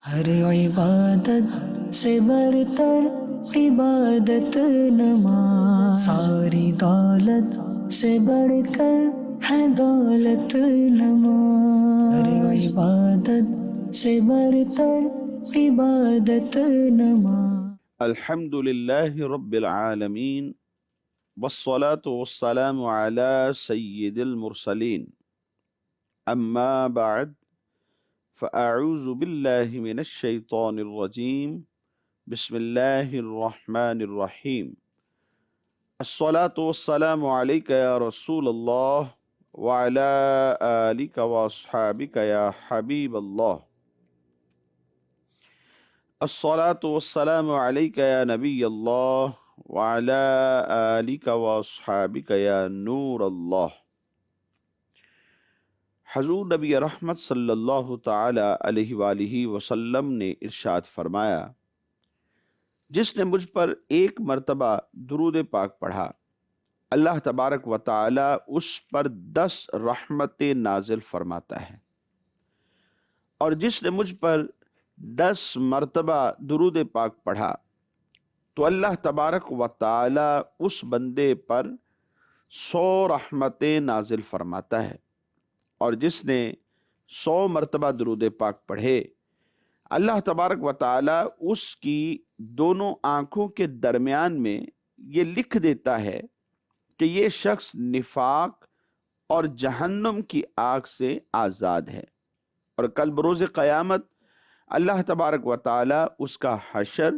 ہر عبادت سے برتر عبادت نماز، ساری دولت سے بڑھ کر ہے دولت نماز، ہر عبادت سے برتر عبادت نماز۔ الحمد لله رب العالمين والصلاة والسلام على سيد المرسلين أما بعد فأعوذ بالله من الشيطان الرجيم بسم الله الرحمن الرحيم الصلاة والسلام عليك يا رسول الله وعلى آلك وأصحابك يا حبيب الله الصلاة والسلام عليك يا نبي الله وعلى آلك وأصحابك يا نور الله۔ حضور نبی رحمت صلی اللہ تعالی علیہ وآلہ وسلم نے ارشاد فرمایا، جس نے مجھ پر ایک مرتبہ درود پاک پڑھا، اللہ تبارک و تعالی اس پر 10 رحمتیں نازل فرماتا ہے، اور جس نے مجھ پر 10 مرتبہ درود پاک پڑھا تو اللہ تبارک و تعالی اس بندے پر 100 رحمتیں نازل فرماتا ہے، اور جس نے 100 مرتبہ درود پاک پڑھے اللہ تبارک و تعالی اس کی دونوں آنکھوں کے درمیان میں یہ لکھ دیتا ہے کہ یہ شخص نفاق اور جہنم کی آگ سے آزاد ہے، اور کل بروز قیامت اللہ تبارک و تعالی اس کا حشر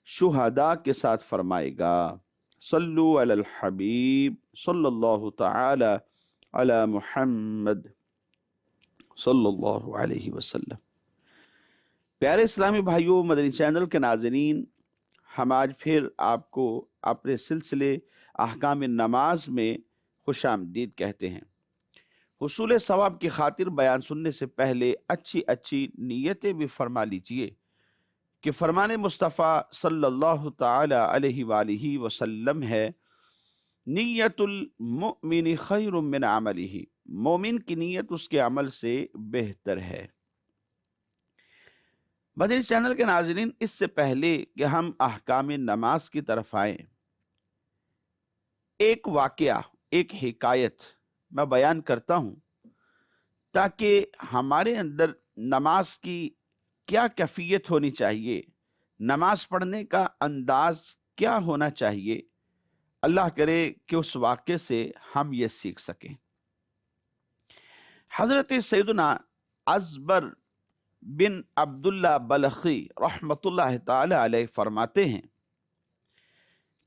شہداء کے ساتھ فرمائے گا۔ صلو علی الحبیب صلی اللہ تعالی علی محمد صلی اللہ علیہ وسلم۔ پیارے اسلامی بھائیوں، مدنی چینل کے ناظرین، ہم آج پھر آپ کو اپنے سلسلے احکام نماز میں خوش آمدید کہتے ہیں۔ حصول ثواب کی خاطر بیان سننے سے پہلے اچھی نیتیں بھی فرما لیجئے کہ فرمان مصطفیٰ صلی اللہ تعالی علیہ وآلہ وسلم ہے، نیت المؤمن خیر من عملہ، مومن کی نیت اس کے عمل سے بہتر ہے۔ مدنی چینل کے ناظرین، اس سے پہلے کہ ہم احکام نماز کی طرف آئیں، ایک واقعہ، ایک حکایت میں بیان کرتا ہوں تاکہ ہمارے اندر نماز کی کیا کیفیت ہونی چاہیے، نماز پڑھنے کا انداز کیا ہونا چاہیے، اللہ کرے کہ اس واقعے سے ہم یہ سیکھ سکیں۔ حضرت سیدنا ازبر بن عبداللہ بلخی رحمت اللہ تعالی علیہ فرماتے ہیں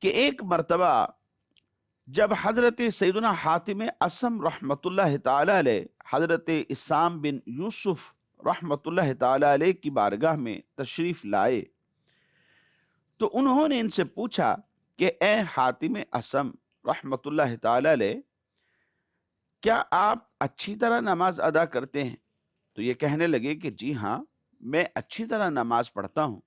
کہ ایک مرتبہ جب حضرت سیدنا حاتم اصم رحمت اللہ تعالی علیہ حضرت اسام بن یوسف رحمت اللہ تعالی علیہ کی بارگاہ میں تشریف لائے تو انہوں نے ان سے پوچھا کہ اے حاتم اصم رحمت اللہ تعالی علیہ، کیا آپ اچھی طرح نماز ادا کرتے ہیں؟ تو یہ کہنے لگے کہ جی ہاں، میں اچھی طرح نماز پڑھتا ہوں۔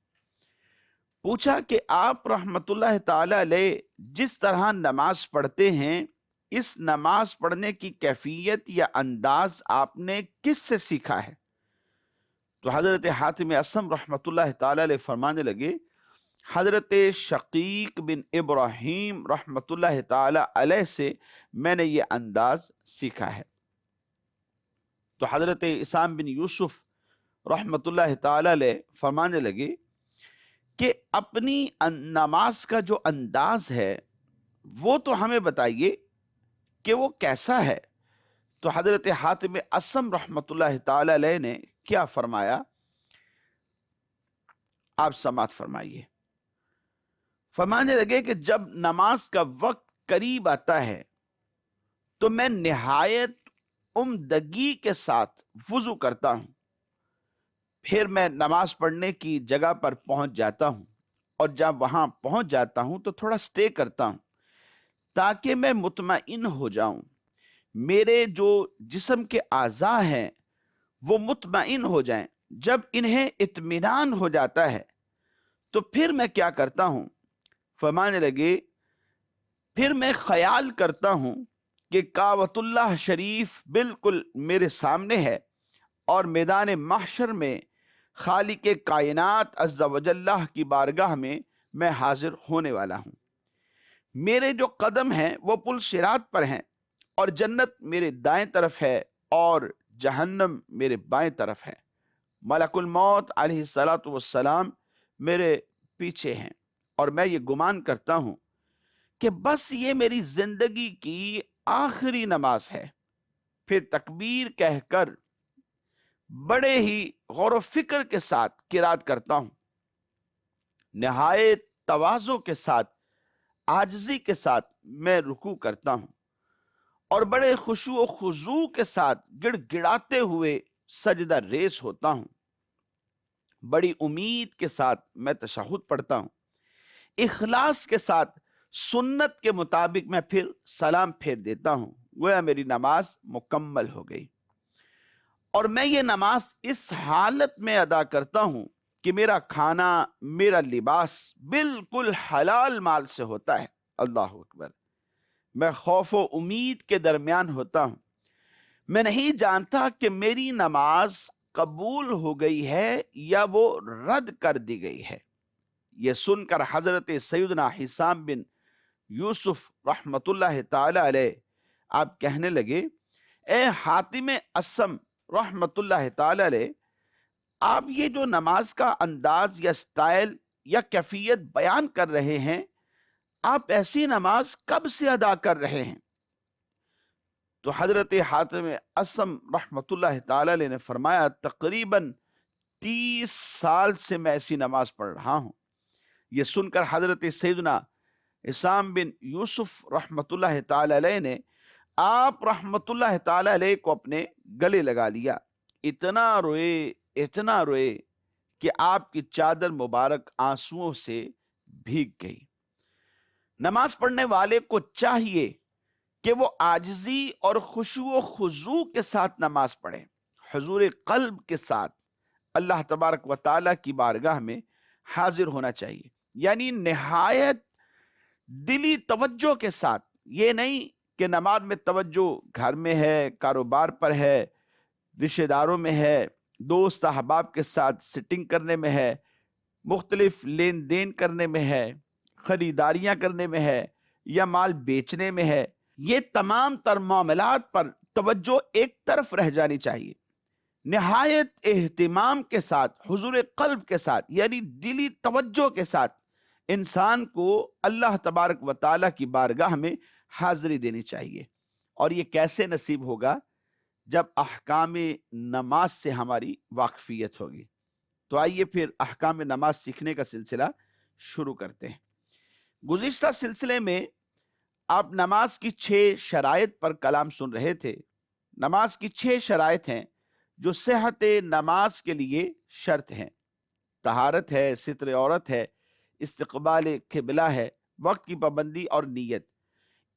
پوچھا کہ آپ رحمت اللہ تعالی علیہ جس طرح نماز پڑھتے ہیں، اس نماز پڑھنے کی کیفیت یا انداز آپ نے کس سے سیکھا ہے؟ تو حضرت حاتم اصم رحمت اللہ تعالی علیہ فرمانے لگے، حضرت شقیق بن ابراہیم رحمت اللہ تعالی علیہ سے میں نے یہ انداز سیکھا ہے۔ تو حضرت اسام بن یوسف رحمت اللہ تعالی علیہ فرمانے لگے کہ اپنی نماز کا جو انداز ہے وہ تو ہمیں بتائیے کہ وہ کیسا ہے۔ تو حضرت حاتم اصم رحمت اللہ تعالی علیہ نے کیا فرمایا، آپ سماعت فرمائیے۔ فرمانے لگے کہ جب نماز کا وقت قریب آتا ہے تو میں نہایت عمدگی کے ساتھ وضو کرتا ہوں، پھر میں نماز پڑھنے کی جگہ پر پہنچ جاتا ہوں، اور جب وہاں پہنچ جاتا ہوں تو تھوڑا سٹے کرتا ہوں تاکہ میں مطمئن ہو جاؤں، میرے جو جسم کے اعضاء ہیں وہ مطمئن ہو جائیں۔ جب انہیں اطمینان ہو جاتا ہے تو پھر میں کیا کرتا ہوں، فرمانے لگے پھر میں خیال کرتا ہوں کہ کعبۃ اللہ شریف بالکل میرے سامنے ہے، اور میدان محشر میں خالق کائنات عز و جل کی بارگاہ میں حاضر ہونے والا ہوں۔ میرے جو قدم ہیں وہ پل صراط پر ہیں، اور جنت میرے دائیں طرف ہے اور جہنم میرے بائیں طرف ہے۔ ملک الموت علیہ الصلاۃ والسلام میرے پیچھے ہیں، اور میں یہ گمان کرتا ہوں کہ بس یہ میری زندگی کی آخری نماز ہے۔ پھر تکبیر کہہ کر بڑے ہی غور و فکر کے ساتھ قرات کرتا ہوں، نہایت تواضع کے ساتھ، عاجزی کے ساتھ میں رکوع کرتا ہوں، اور بڑے خشوع و خضوع کے ساتھ گڑ گڑاتے ہوئے سجدہ ریز ہوتا ہوں۔ بڑی امید کے ساتھ میں تشہد پڑھتا ہوں، اخلاص کے ساتھ سنت کے مطابق میں پھر سلام پھیر دیتا ہوں، گویا میری نماز مکمل ہو گئی۔ اور میں یہ نماز اس حالت میں ادا کرتا ہوں کہ میرا کھانا، میرا لباس بالکل حلال مال سے ہوتا ہے۔ اللہ اکبر۔ میں خوف و امید کے درمیان ہوتا ہوں۔ میں نہیں جانتا کہ میری نماز قبول ہو گئی ہے یا وہ رد کر دی گئی ہے۔ یہ سن کر حضرت سیدنا حسام بن یوسف رحمت اللہ تعالی علیہ آپ کہنے لگے، اے حاتم اسم رحمت اللہ تعالی علیہ، آپ یہ جو نماز کا انداز یا سٹائل یا کیفیت بیان کر رہے ہیں، آپ ایسی نماز کب سے ادا کر رہے ہیں؟ تو حضرت حاتم اسم رحمت اللہ تعالی علیہ نے فرمایا، تقریباً 30 سال سے میں ایسی نماز پڑھ رہا ہوں۔ یہ سن کر حضرت سیدنا حسام بن یوسف رحمت اللہ تعالی علیہ نے آپ رحمت اللہ تعالی علیہ کو اپنے گلے لگا لیا، اتنا روئے کہ آپ کی چادر مبارک آنسوؤں سے بھیگ گئی۔ نماز پڑھنے والے کو چاہیے کہ وہ عاجزی اور خشوع و خضوع کے ساتھ نماز پڑھے، حضور قلب کے ساتھ اللہ تبارک و تعالیٰ کی بارگاہ میں حاضر ہونا چاہیے، یعنی نہایت دلی توجہ کے ساتھ۔ یہ نہیں کہ نماز میں توجہ گھر میں ہے، کاروبار پر ہے، رشتہ داروں میں ہے، دوست احباب کے ساتھ سٹنگ کرنے میں ہے، مختلف لین دین کرنے میں ہے، خریداریاں کرنے میں ہے، یا مال بیچنے میں ہے۔ یہ تمام تر معاملات پر توجہ ایک طرف رہ جانی چاہیے۔ نہایت اہتمام کے ساتھ، حضور قلب کے ساتھ، یعنی دلی توجہ کے ساتھ انسان کو اللہ تبارک و تعالیٰ کی بارگاہ میں حاضری دینی چاہیے۔ اور یہ کیسے نصیب ہوگا؟ جب احکام نماز سے ہماری واقفیت ہوگی۔ تو آئیے پھر احکام نماز سیکھنے کا سلسلہ شروع کرتے ہیں۔ گزشتہ سلسلے میں آپ نماز کی 6 شرائط پر کلام سن رہے تھے۔ نماز کی 6 شرائط ہیں جو صحت نماز کے لیے شرط ہیں۔ طہارت ہے، ستر عورت ہے، استقبال قبلہ ہے، وقت کی پابندی اور نیت۔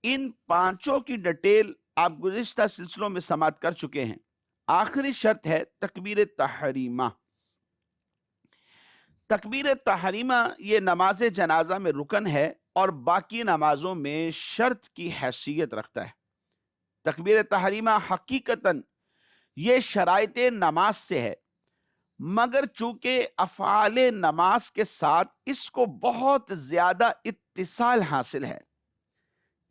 ان 5 کی ڈیٹیل آپ گزشتہ سلسلوں میں سماعت کر چکے ہیں۔ آخری شرط ہے تکبیر تحریمہ۔ تکبیر تحریمہ یہ نماز جنازہ میں رکن ہے اور باقی نمازوں میں شرط کی حیثیت رکھتا ہے۔ تکبیر تحریمہ حقیقتاً یہ شرائط نماز سے ہے، مگر چونکہ افعال نماز کے ساتھ اس کو بہت زیادہ اتصال حاصل ہے،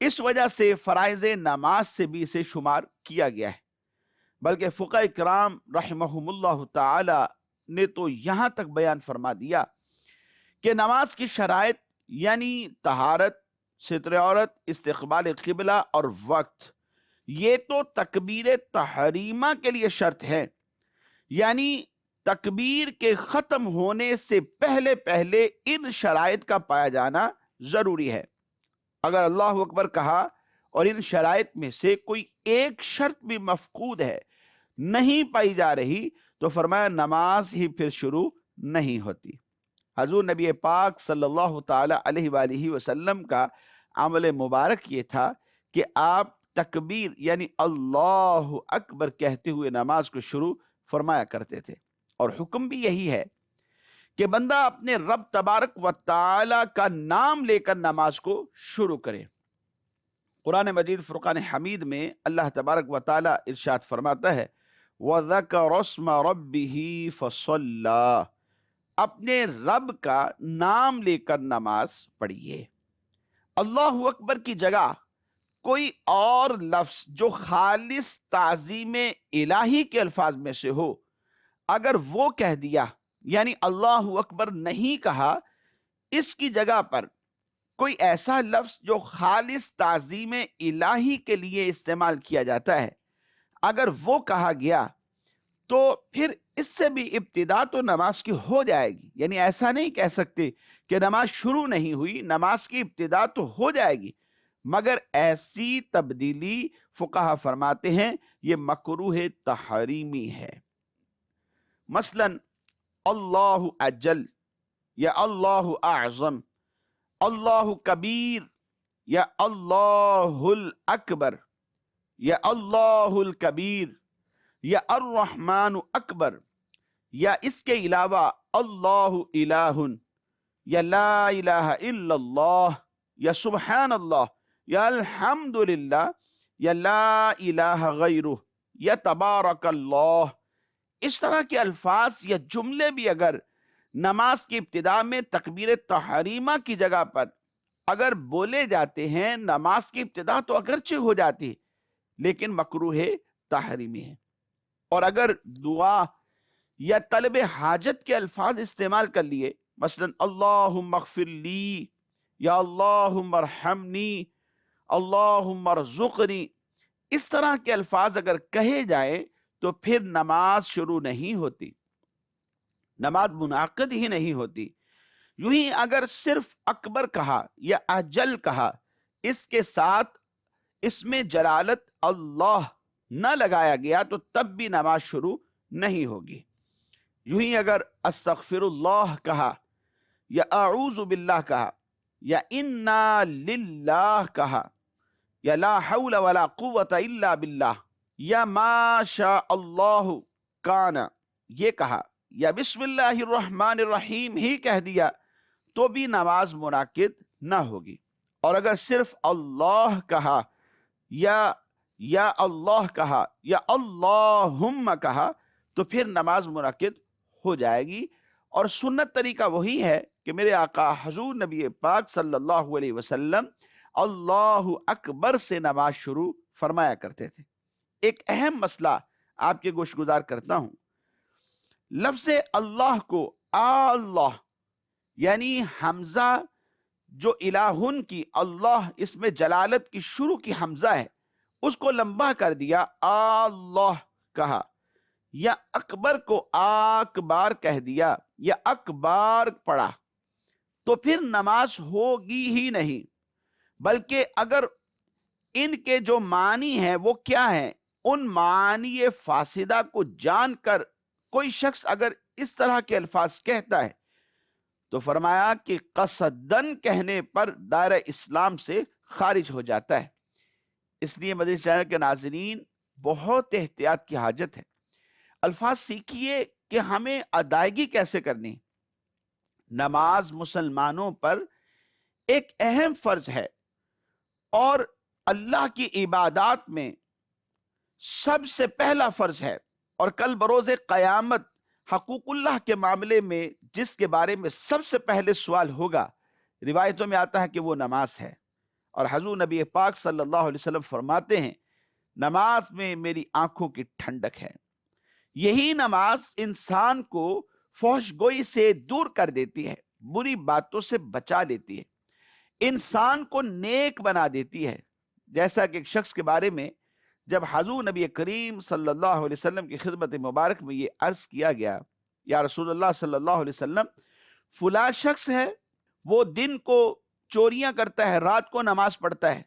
اس وجہ سے فرائض نماز سے بھی اسے شمار کیا گیا ہے۔ بلکہ فقہاء کرام رحمہم اللہ تعالی نے تو یہاں تک بیان فرما دیا کہ نماز کی شرائط یعنی طہارت، ستر عورت، استقبال قبلہ اور وقت، یہ تو تکبیر تحریمہ کے لیے شرط ہے، یعنی تکبیر کے ختم ہونے سے پہلے پہلے ان شرائط کا پایا جانا ضروری ہے۔ اگر اللہ اکبر کہا اور ان شرائط میں سے کوئی ایک شرط بھی مفقود ہے، نہیں پائی جا رہی، تو فرمایا نماز ہی پھر شروع نہیں ہوتی۔ حضور نبی پاک صلی اللہ تعالی علیہ وآلہ وسلم کا عمل مبارک یہ تھا کہ آپ تکبیر یعنی اللہ اکبر کہتے ہوئے نماز کو شروع فرمایا کرتے تھے، اور حکم بھی یہی ہے کہ بندہ اپنے رب تبارک و تعالی کا نام لے کر نماز کو شروع کرے۔ قرآن مجید فرقان حمید میں اللہ تبارک و تعالی ارشاد فرماتا ہے، وَذَكَرَ اسْمَ رَبِّهِ فَصَلَّى، اپنے رب کا نام لے کر نماز پڑھیے۔ اللہ اکبر کی جگہ کوئی اور لفظ جو خالص تعظیم الہی کے الفاظ میں سے ہو، اگر وہ کہہ دیا، یعنی اللہ اکبر نہیں کہا، اس کی جگہ پر کوئی ایسا لفظ جو خالص تعظیم الہی کے لیے استعمال کیا جاتا ہے، اگر وہ کہا گیا تو پھر اس سے بھی ابتدا تو نماز کی ہو جائے گی، یعنی ایسا نہیں کہہ سکتے کہ نماز شروع نہیں ہوئی، نماز کی ابتدا تو ہو جائے گی، مگر ایسی تبدیلی فقہا فرماتے ہیں یہ مکروہ تحریمی ہے۔ مثلا اللہ اجل یا اللہ اعظم، اللہ کبیر یا اللہ الاکبر یا اللہ الکبیر یا الرحمن اکبر، یا اس کے علاوہ اللہ الہ یا لا الہ الا اللہ یا سبحان اللہ یا الحمد للہ یا لا الہ غیرہ یا تبارک اللہ، اس طرح کے الفاظ یا جملے بھی اگر نماز کی ابتدا میں تکبیر تحریمہ کی جگہ پر اگر بولے جاتے ہیں، نماز کی ابتدا تو اگرچہ ہو جاتی ہے لیکن مکروہ تحریمی ہے۔ اور اگر دعا یا طلب حاجت کے الفاظ استعمال کر لیے، مثلا اللہم اغفر لی یا اللہم ارحمنی، اللہم ارزقنی، اس طرح کے الفاظ اگر کہے جائیں تو پھر نماز شروع نہیں ہوتی، نماز منعقد ہی نہیں ہوتی۔ یوں ہی اگر صرف اکبر کہا یا اجل کہا، اس کے ساتھ اس میں جلالت اللہ نہ لگایا گیا تو تب بھی نماز شروع نہیں ہوگی۔ یوں ہی اگر استغفر اللہ کہا یا اعوذ باللہ کہا یا انا للہ کہا یا لا حول ولا قوت الا باللہ یا ما شاء اللہ کان یہ کہا یا بسم اللہ الرحمن الرحیم ہی کہہ دیا تو بھی نماز منعقد نہ ہوگی۔ اور اگر صرف اللہ کہا یا اللہ کہا یا اللہم کہا تو پھر نماز منعقد ہو جائے گی۔ اور سنت طریقہ وہی ہے کہ میرے آقا حضور نبی پاک صلی اللہ علیہ وسلم اللہ اکبر سے نماز شروع فرمایا کرتے تھے۔ ایک اہم مسئلہ آپ کے گوش گزار کرتا ہوں، لفظ اللہ کو اللہ یعنی حمزہ جو الہن کی اللہ اس میں جلالت کی شروع کی حمزہ ہے اس کو لمبا کر دیا، اللہ کہا، یا اکبر کو اکبار کہہ دیا یا اکبار پڑھا تو پھر نماز ہوگی ہی نہیں، بلکہ اگر ان کے جو معنی ہیں وہ کیا ہیں، ان معنی فاسدہ کو جان کر کوئی شخص اگر اس طرح کے الفاظ کہتا ہے تو فرمایا کہ قصدن کہنے پر دائرہ اسلام سے خارج ہو جاتا ہے۔ اس لیے مدنی چینل کے ناظرین بہت احتیاط کی حاجت ہے، الفاظ سیکھیے کہ ہمیں ادائیگی کیسے کرنی۔ نماز مسلمانوں پر ایک اہم فرض ہے اور اللہ کی عبادات میں سب سے پہلا فرض ہے، اور کل بروز قیامت حقوق اللہ کے معاملے میں جس کے بارے میں سب سے پہلے سوال ہوگا، روایتوں میں آتا ہے کہ وہ نماز ہے۔ اور حضور نبی پاک صلی اللہ علیہ وسلم فرماتے ہیں نماز میں میری آنکھوں کی ٹھنڈک ہے۔ یہی نماز انسان کو فحش گوئی سے دور کر دیتی ہے، بری باتوں سے بچا لیتی ہے، انسان کو نیک بنا دیتی ہے۔ جیسا کہ ایک شخص کے بارے میں جب حضور نبی کریم صلی اللہ علیہ وسلم کی خدمت مبارک میں یہ عرض کیا گیا، یا رسول اللہ صلی اللہ علیہ وسلم فلاں شخص ہے وہ دن کو چوریاں کرتا ہے، رات کو نماز پڑھتا ہے،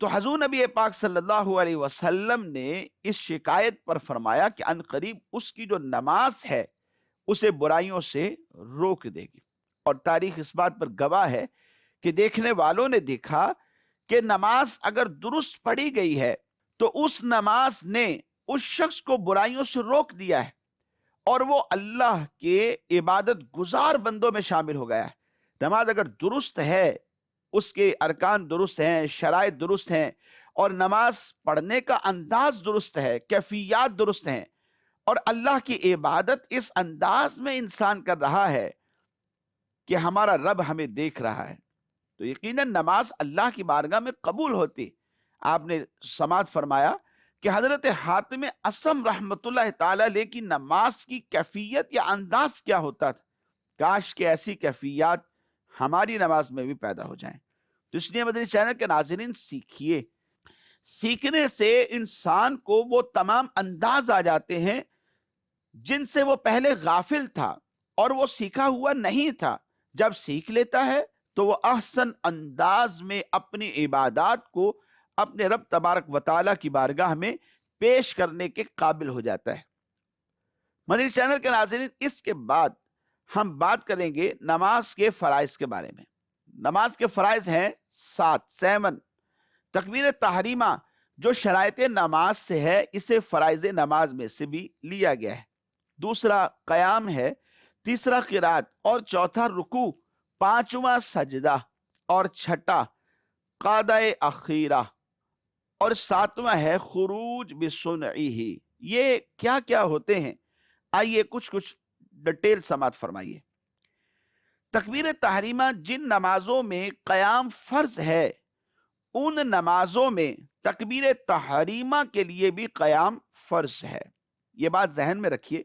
تو حضور نبی پاک صلی اللہ علیہ وسلم نے اس شکایت پر فرمایا کہ ان قریب اس کی جو نماز ہے اسے برائیوں سے روک دے گی۔ اور تاریخ اس بات پر گواہ ہے کہ دیکھنے والوں نے دیکھا کہ نماز اگر درست پڑھی گئی ہے تو اس نماز نے اس شخص کو برائیوں سے روک دیا ہے اور وہ اللہ کے عبادت گزار بندوں میں شامل ہو گیا ہے۔ نماز اگر درست ہے، اس کے ارکان درست ہیں، شرائط درست ہیں، اور نماز پڑھنے کا انداز درست ہے، کیفیات درست ہیں، اور اللہ کی عبادت اس انداز میں انسان کر رہا ہے کہ ہمارا رب ہمیں دیکھ رہا ہے، تو یقیناً نماز اللہ کی بارگاہ میں قبول ہوتی۔ آپ نے سماعت فرمایا کہ حضرت حاتم اصم رحمت اللہ تعالی علیہ کی نماز کی کیفیت یا انداز کیا ہوتا تھا، کاش کہ ایسی کیفیات ہماری نماز میں بھی پیدا ہو جائیں۔ تو اس لیے مدنی چینل کے ناظرین سیکھیے، سیکھنے سے انسان کو وہ تمام انداز آ جاتے ہیں جن سے وہ پہلے غافل تھا اور وہ سیکھا ہوا نہیں تھا۔ جب سیکھ لیتا ہے تو وہ احسن انداز میں اپنی عبادات کو اپنے رب تبارک و تعالیٰ کی بارگاہ میں پیش کرنے کے قابل ہو جاتا ہے۔ مدنی چینل کے ناظرین، اس کے بعد ہم بات کریں گے نماز کے فرائض کے بارے میں۔ نماز کے فرائض ہیں 7 تکبیر تحریمہ جو شرائط نماز سے ہے، اسے فرائض نماز میں سے بھی لیا گیا ہے۔ دوسرا قیام ہے، تیسرا قرات اور چوتھا رکوع، پانچواں سجدہ اور چھٹا قادہ اخیرہ اور ساتواں ہے خروج بسنعہ۔ یہ کیا کیا ہوتے ہیں؟ آئیے کچھ ڈیٹیل سماعت فرمائیے۔ تکبیر تحریمہ جن نمازوں میں قیام فرض ہے، ان نمازوں میں تکبیر تحریمہ کے لیے بھی قیام فرض ہے، یہ بات ذہن میں رکھیے۔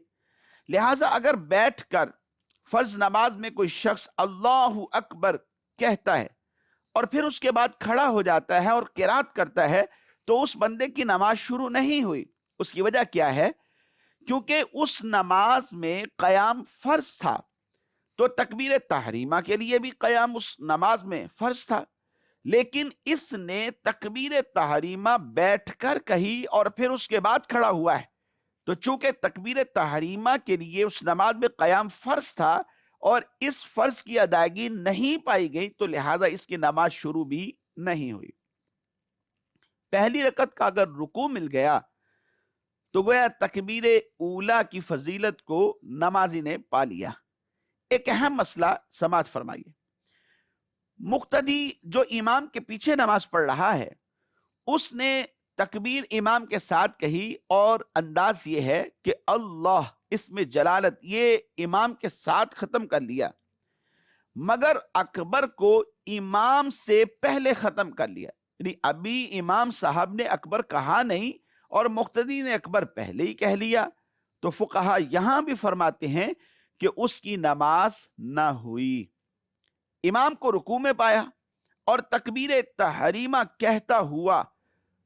لہٰذا اگر بیٹھ کر فرض نماز میں کوئی شخص اللہ اکبر کہتا ہے اور پھر اس کے بعد کھڑا ہو جاتا ہے اور قرات کرتا ہے، تو اس بندے کی نماز شروع نہیں ہوئی۔ اس کی وجہ کیا ہے؟ کیونکہ اس نماز میں قیام فرض تھا، تو تکبیر تحریمہ کے لیے بھی قیام اس نماز میں فرض تھا، لیکن اس نے تکبیر تحریمہ بیٹھ کر کہی اور پھر اس کے بعد کھڑا ہوا ہے، تو چونکہ تکبیر تحریمہ کے لیے اس نماز میں قیام فرض تھا اور اس فرض کی ادائیگی نہیں پائی گئی، تو لہٰذا اس کی نماز شروع بھی نہیں ہوئی۔ پہلی رکعت کا اگر رکوع مل گیا تو گویا تکبیر اولا کی فضیلت کو نمازی نے پا لیا۔ ایک اہم مسئلہ سماعت فرمائیے، مقتدی جو امام کے پیچھے نماز پڑھ رہا ہے، اس نے تکبیر امام کے ساتھ کہی اور انداز یہ ہے کہ اللہ اسم جلالت یہ امام کے ساتھ ختم کر لیا، مگر اکبر کو امام سے پہلے ختم کر لیا، یعنی ابھی امام صاحب نے اکبر کہا نہیں اور مقتدی نے اکبر پہلے ہی کہہ لیا، تو فقہا یہاں بھی فرماتے ہیں کہ اس کی نماز نہ ہوئی۔ امام کو رکوع میں پایا اور تکبیر تحریمہ کہتا ہوا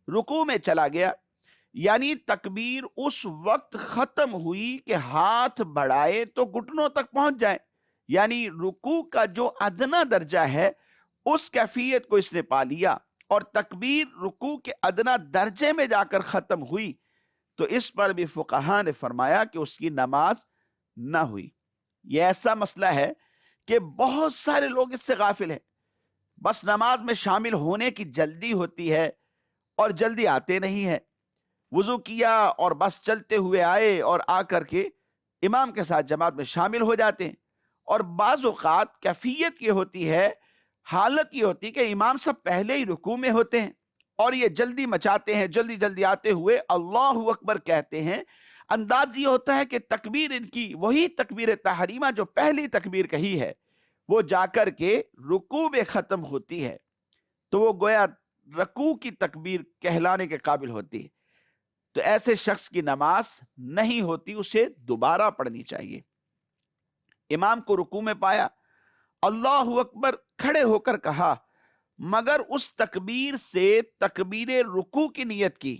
رکوع میں چلا گیا، یعنی تکبیر اس وقت ختم ہوئی کہ ہاتھ بڑھائے تو گھٹنوں تک پہنچ جائے، یعنی رکوع کا جو ادنا درجہ ہے اس کیفیت کو اس نے پا لیا، اور تکبیر رکوع کے ادنا درجے میں جا کر ختم ہوئی، تو اس پر بھی فقہا نے فرمایا کہ اس کی نماز نہ ہوئی۔ یہ ایسا مسئلہ ہے کہ بہت سارے لوگ اس سے غافل ہیں، بس نماز میں شامل ہونے کی جلدی ہوتی ہے اور جلدی آتے نہیں ہیں، وضو کیا اور بس چلتے ہوئے آئے اور آ کر کے امام کے ساتھ جماعت میں شامل ہو جاتے ہیں، اور بعض اوقات کیفیت یہ ہوتی ہے، حالت یہ ہوتی ہے کہ امام سب پہلے ہی رکوع میں ہوتے ہیں اور یہ جلدی مچاتے ہیں، جلدی جلدی آتے ہوئے اللہ اکبر کہتے ہیں۔ انداز یہ ہوتا ہے کہ تکبیر ان کی وہی تکبیر تحریمہ جو پہلی تکبیر کہی ہے وہ جا کر کے رکوع میں ختم ہوتی ہے، تو وہ گویا رکوع کی تکبیر کہلانے کے قابل ہوتی ہے، تو ایسے شخص کی نماز نہیں ہوتی، اسے دوبارہ پڑھنی چاہیے۔ امام کو رکوع میں پایا، اللہ اکبر کھڑے ہو کر کہا، مگر اس تکبیر سے تکبیر رکوع کی نیت کی،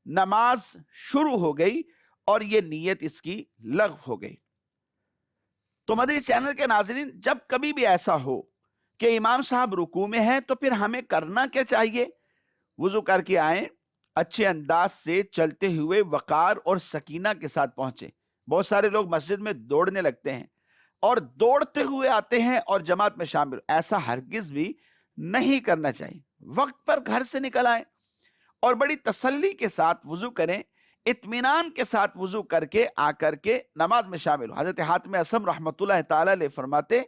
نماز شروع ہو گئی اور یہ نیت اس کی لغو ہو گئی۔ تو مدنی چینل کے ناظرین، جب کبھی بھی ایسا ہو کہ امام صاحب رکوع میں ہیں تو پھر ہمیں کرنا کیا چاہیے؟ وضو کر کے آئیں، اچھے انداز سے چلتے ہوئے وقار اور سکینہ کے ساتھ پہنچے۔ بہت سارے لوگ مسجد میں دوڑنے لگتے ہیں اور دوڑتے ہوئے آتے ہیں اور جماعت میں شامل، ایسا ہرگز بھی نہیں کرنا چاہیے۔ وقت پر گھر سے نکل آئیں اور بڑی تسلی کے ساتھ وضو کریں، اطمینان کے ساتھ وضو کر کے آ کر کے نماز میں شامل ہو۔ حضرت حاتم اصم رحمۃ اللہ تعالی علیہ فرماتے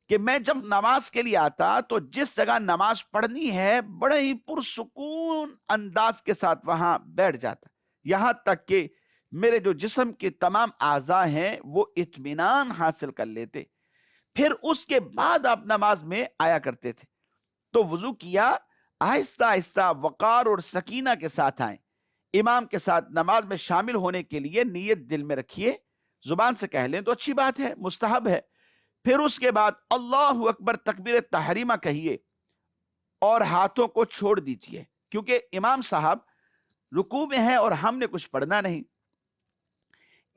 کہ میں جب نماز کے لیے آتا تو جس جگہ نماز پڑھنی ہے بڑے ہی پرسکون انداز کے ساتھ وہاں بیٹھ جاتا، یہاں تک کہ میرے جو جسم کے تمام اعضاء ہیں وہ اطمینان حاصل کر لیتے، پھر اس کے بعد آپ نماز میں آیا کرتے تھے۔ تو وضو کیا، آہستہ آہستہ وقار اور سکینہ کے ساتھ آئیں، امام کے ساتھ نماز میں شامل ہونے کے لیے نیت دل میں رکھیے، زبان سے کہہ لیں تو اچھی بات ہے، مستحب ہے۔ پھر اس کے بعد اللہ اکبر تکبیر تحریمہ کہیے اور ہاتھوں کو چھوڑ دیجیے، کیونکہ امام صاحب رکوع میں ہے اور ہم نے کچھ پڑھنا نہیں۔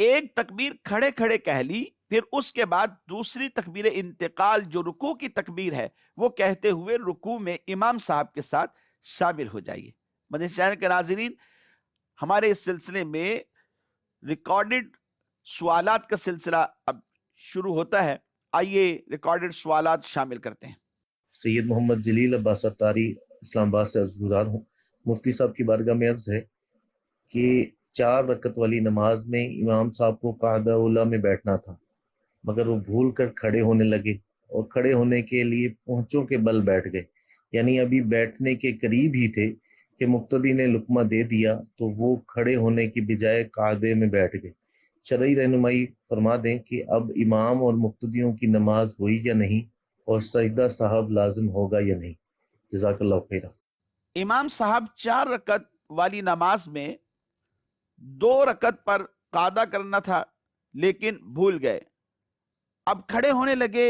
ایک تکبیر کھڑے کھڑے کہہ لی، پھر اس کے بعد دوسری تکبیر انتقال جو رکوع کی تکبیر ہے وہ کہتے ہوئے رکوع میں امام صاحب کے ساتھ شامل ہو جائیے۔ مدنی چینل کے ناظرین، ہمارے اس سلسلے میں ریکارڈڈ سوالات کا سلسلہ اب شروع ہوتا ہے، آئیے ریکارڈڈ سوالات شامل کرتے ہیں۔ سید محمد جلیل عباس اتاری اسلام آباد سے عرض گزار ہوں۔ مفتی صاحب کی بارگاہ میں عرض ہے کہ 4 رکعت والی نماز میں امام صاحب کو قاعدہ اولیٰ میں بیٹھنا تھا، مگر وہ بھول کر کھڑے ہونے لگے اور کھڑے ہونے کے لیے پونچھوں کے بل بیٹھ گئے، یعنی ابھی بیٹھنے کے قریب ہی تھے کہ مقتدی نے لقمہ دے دیا تو وہ کھڑے ہونے کی بجائے قاعدے میں بیٹھ گئے۔ شرعی رہنمائی فرما دیں کہ اب امام اور مقتدیوں کی نماز ہوئی یا نہیں، اور سجدہ صاحب لازم ہوگا یا نہیں؟ جزاک اللہ خیرہ۔ امام صاحب 4 رکعت والی نماز میں 2 رکعت پر قاعدہ کرنا تھا لیکن بھول گئے، اب کھڑے ہونے لگے،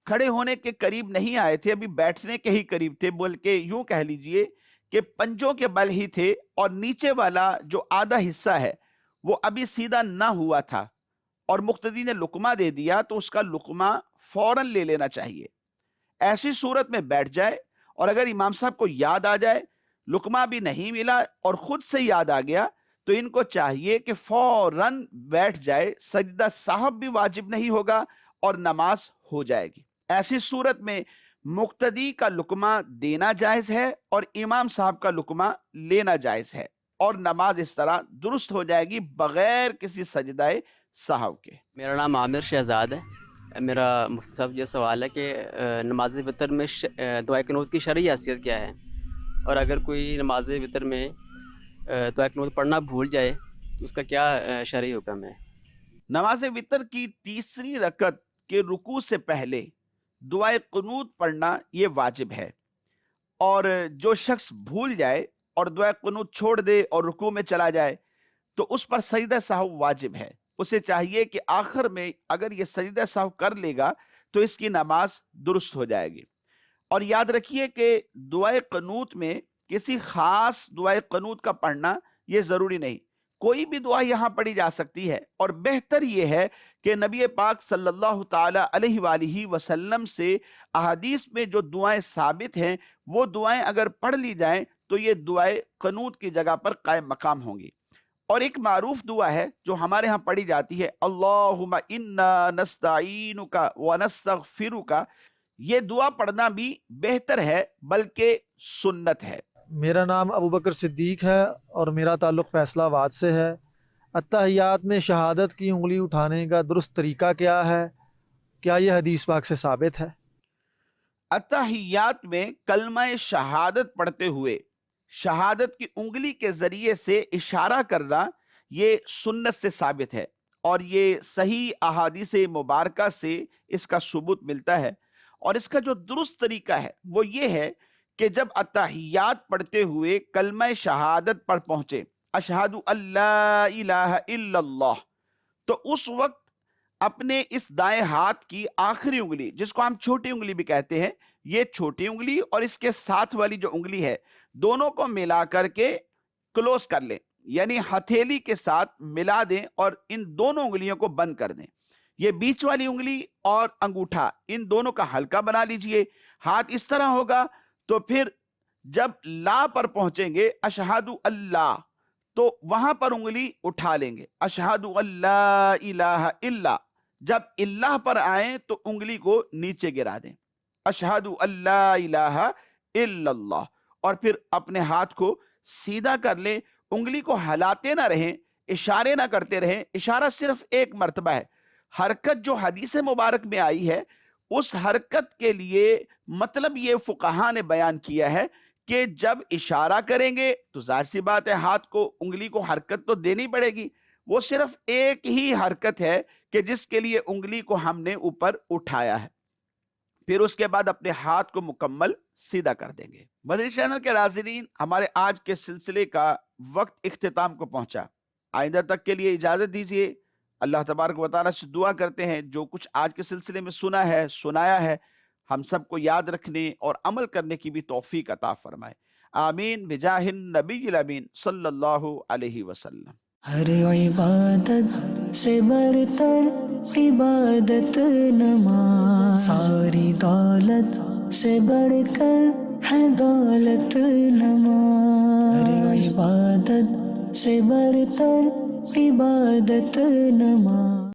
کھڑے ہونے کے قریب نہیں آئے تھے، ابھی بیٹھنے کے ہی قریب تھے، بلکہ یوں کہہ لیجئے کہ پنجوں کے بل ہی تھے اور نیچے والا جو آدھا حصہ ہے وہ ابھی سیدھا نہ ہوا تھا، اور مقتدی نے لقمہ دے دیا تو اس کا لقمہ فوراً لے لینا چاہیے۔ ایسی صورت میں بیٹھ جائے، اور اگر امام صاحب کو یاد آ جائے لقمہ بھی نہیں ملا اور خود سے یاد آ گیا تو ان کو چاہیے کہ فوراً بیٹھ جائے، سجدہ صاحب بھی واجب نہیں ہوگا اور نماز ہو جائے گی۔ ایسی صورت میں مقتدی کا لقمہ دینا جائز ہے اور امام صاحب کا لقمہ لینا جائز ہے، اور نماز اس طرح درست ہو جائے گی بغیر کسی سجدہ صاحب کے۔ میرا نام عامر شہزاد ہے۔ میرا مفتی صاحب یہ سوال ہے کہ نماز وتر میں دعائے قنوت کی شرعی حیثیت کیا ہے، اور اگر کوئی نماز وتر میں دعائے قنوت پڑھنا بھول جائے تو اس کا کیا شرعی حکم ہے؟ نماز وتر کی تیسری رکعت کے رکوع سے پہلے دعائے قنوت پڑھنا یہ واجب ہے، اور جو شخص بھول جائے اور دعائے قنوت چھوڑ دے اور رکوع میں چلا جائے تو اس پر سجدہ سہو واجب ہے۔ اسے چاہیے کہ آخر میں اگر یہ سجدہ سہو کر لے گا تو اس کی نماز درست ہو جائے گی۔ اور یاد رکھیے کہ دعائے قنوت میں کسی خاص دعائے قنوت کا پڑھنا یہ ضروری نہیں، کوئی بھی دعا یہاں پڑھی جا سکتی ہے، اور بہتر یہ ہے کہ نبی پاک صلی اللہ تعالی علیہ وآلہ وسلم سے احادیث میں جو دعائیں ثابت ہیں وہ دعائیں اگر پڑھ لی جائیں تو یہ دعائے قنوت کی جگہ پر قائم مقام ہوں گی۔ اور ایک معروف دعا ہے جو ہمارے ہاں پڑھی جاتی ہے، اللہم انا نستعینک ونستغفرک، یہ دعا پڑھنا بھی بہتر ہے بلکہ سنت ہے۔ میرا نام ابو بکر صدیق ہے اور میرا تعلق فیصلہ آباد سے ہے۔ اتحیات میں شہادت کی انگلی اٹھانے کا درست طریقہ کیا ہے؟ کیا یہ حدیث پاک سے ثابت ہے؟ اتحیات میں کلمہ شہادت پڑھتے ہوئے شہادت کی انگلی کے ذریعے سے اشارہ کرنا یہ سنت سے ثابت ہے، اور یہ صحیح احادیث مبارکہ سے اس کا ثبوت ملتا ہے۔ اور اس کا جو درست طریقہ ہے وہ یہ ہے کہ جب اتحیات پڑھتے ہوئے کلمہ شہادت پر پہنچے، اشہد اللہ الہ الا اللہ، تو اس وقت اپنے اس دائیں ہاتھ کی آخری انگلی، جس کو ہم چھوٹی انگلی بھی کہتے ہیں، یہ چھوٹی انگلی اور اس کے ساتھ والی جو انگلی ہے دونوں کو ملا کر کے کلوز کر لیں، یعنی ہتھیلی کے ساتھ ملا دیں اور ان دونوں انگلیوں کو بند کر دیں۔ یہ بیچ والی انگلی اور انگوٹھا ان دونوں کا حلقہ بنا لیجئے، ہاتھ اس طرح ہوگا، تو پھر جب لا پر پہنچیں گے اشہد اللہ تو وہاں پر انگلی اٹھا لیں گے، اشہد اللہ الہ الا، جب اللہ پر آئیں تو انگلی کو نیچے گرا دیں، اشہد اللہ الہ الا اللہ، اور پھر اپنے ہاتھ کو سیدھا کر لیں، انگلی کو ہلاتے نہ رہیں، اشارے نہ کرتے رہیں، اشارہ صرف ایک مرتبہ ہے۔ حرکت جو حدیث مبارک میں آئی ہے اس حرکت کے لیے مطلب یہ فقہا نے بیان کیا ہے کہ جب اشارہ کریں گے تو ظاہر سی بات ہے ہاتھ کو، انگلی کو حرکت تو دینی پڑے گی، وہ صرف ایک ہی حرکت ہے کہ جس کے لیے انگلی کو ہم نے اوپر اٹھایا ہے، پھر اس کے بعد اپنے ہاتھ کو مکمل سیدھا کر دیں گے۔ مدنی چینل کے ناظرین، ہمارے آج کے سلسلے کا وقت اختتام کو پہنچا۔ آئندہ تک کے لیے اجازت دیجیے۔ اللہ تبارک و تعالیٰ سے دعا کرتے ہیں جو کچھ آج کے سلسلے میں سنا ہے، سنایا ہے، ہم سب کو یاد رکھنے اور عمل کرنے کی بھی توفیق عطا فرمائے۔ آمین بجاہ النبی الامین صلی اللہ علیہ وسلم۔ ہر عبادت سے برتر عبادت نماز، ساری دولت سے بڑھ کر ہے دولت نماز، ہر عبادت سے برتر عبادت نماز۔